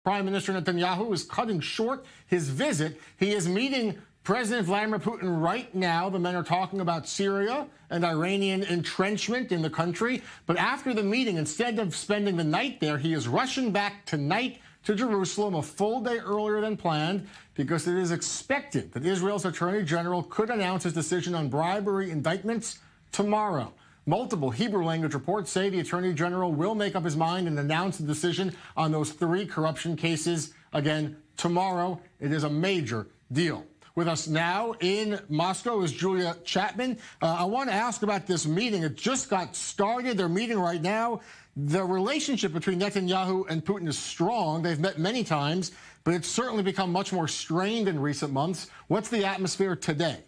Prime Minister Netanyahu is cutting short his visit. He is meeting President Vladimir Putin right now. The men are talking about Syria and Iranian entrenchment in the country. But after the meeting, instead of spending the night there, he is rushing back tonight to Jerusalem a full day earlier than planned because it is expected that Israel's Attorney General could announce his decision on bribery indictments tomorrow. Multiple Hebrew language reports say the Attorney General will make up his mind and announce the decision on those 3 corruption cases again tomorrow. It is a major deal. With us now in Moscow is Julia Chapman. I want to ask about this meeting. It just got started. They're meeting right now. The relationship between Netanyahu and Putin is strong. They've met many times, but it's certainly become much more strained in recent months. What's the atmosphere today?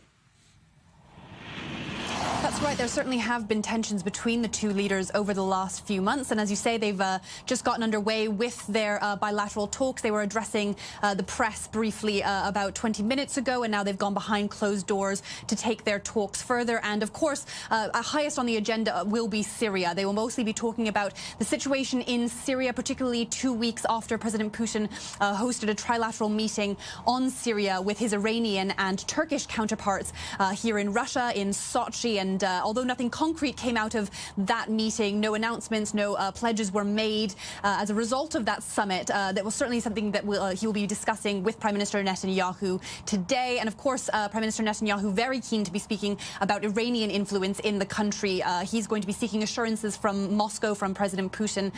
That's right. There certainly have been tensions between the two leaders over the last few months. And as you say, they've just gotten underway with their bilateral talks. They were addressing the press briefly about 20 minutes ago, and now they've gone behind closed doors to take their talks further. And of course, highest on the agenda will be Syria. They will mostly be talking about the situation in Syria, particularly 2 weeks after President Putin hosted a trilateral meeting on Syria with his Iranian and Turkish counterparts here in Russia, in Sochi. And although nothing concrete came out of that meeting, no announcements, no pledges were made as a result of that summit. That was certainly something that he will be discussing with Prime Minister Netanyahu today. And of course, Prime Minister Netanyahu very keen to be speaking about Iranian influence in the country. He's going to be seeking assurances from Moscow, from President Putin,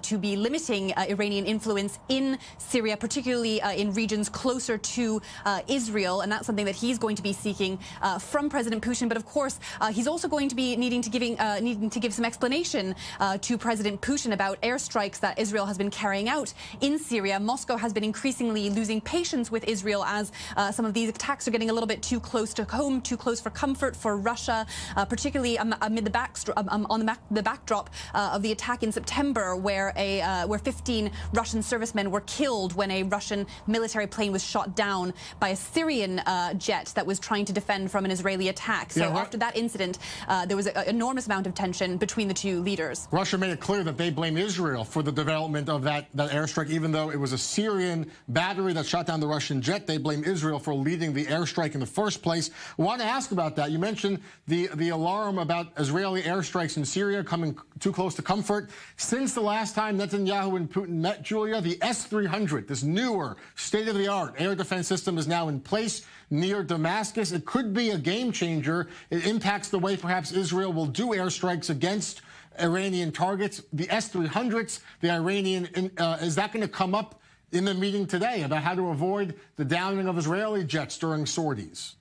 to be limiting Iranian influence in Syria, particularly in regions closer to Israel. And that's something that he's going to be seeking from President Putin. But of course, he's also going to be needing to give some explanation to President Putin about airstrikes that Israel has been carrying out in Syria. Moscow has been increasingly losing patience with Israel as some of these attacks are getting a little bit too close to home, too close for comfort for Russia, particularly amid the backdrop of the attack in September, where 15 Russian servicemen were killed when a Russian military plane was shot down by a Syrian jet that was trying to defend from an Israeli attack. So after that incident, there was an enormous amount of tension between the two leaders. Russia made it clear that they blame Israel for the development of that airstrike, even though it was a Syrian battery that shot down the Russian jet. They blame Israel for leading the airstrike in the first place. I want to ask about that. You mentioned the alarm about Israeli airstrikes in Syria coming too close to comfort. Since the last time Netanyahu and Putin met, Julia, the S-300, this newer, state-of-the-art air defense system is now in place near Damascus. It could be a game changer. It impacts the way perhaps Israel will do airstrikes against Iranian targets. The S-300s, the Iranian, is that going to come up in the meeting today about how to avoid the downing of Israeli jets during sorties?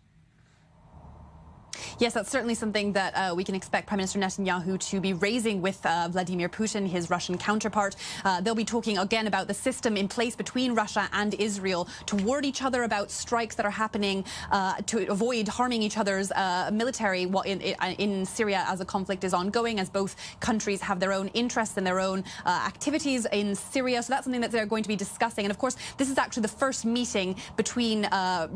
Yes, that's certainly something that we can expect Prime Minister Netanyahu to be raising with Vladimir Putin, his Russian counterpart. They'll be talking again about the system in place between Russia and Israel to warn each other about strikes that are happening to avoid harming each other's military in Syria as the conflict is ongoing, as both countries have their own interests and their own activities in Syria. So that's something that they're going to be discussing. And of course, this is actually the first meeting between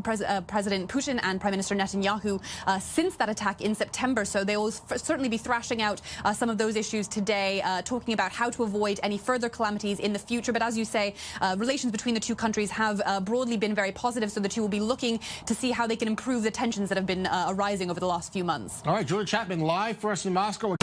President Putin and Prime Minister Netanyahu since that attack in September. So they will certainly be thrashing out some of those issues today, talking about how to avoid any further calamities in the future. But as you say, relations between the two countries have broadly been very positive, so the two will be looking to see how they can improve the tensions that have been arising over the last few months. All right, Julia Chapman live for us in Moscow.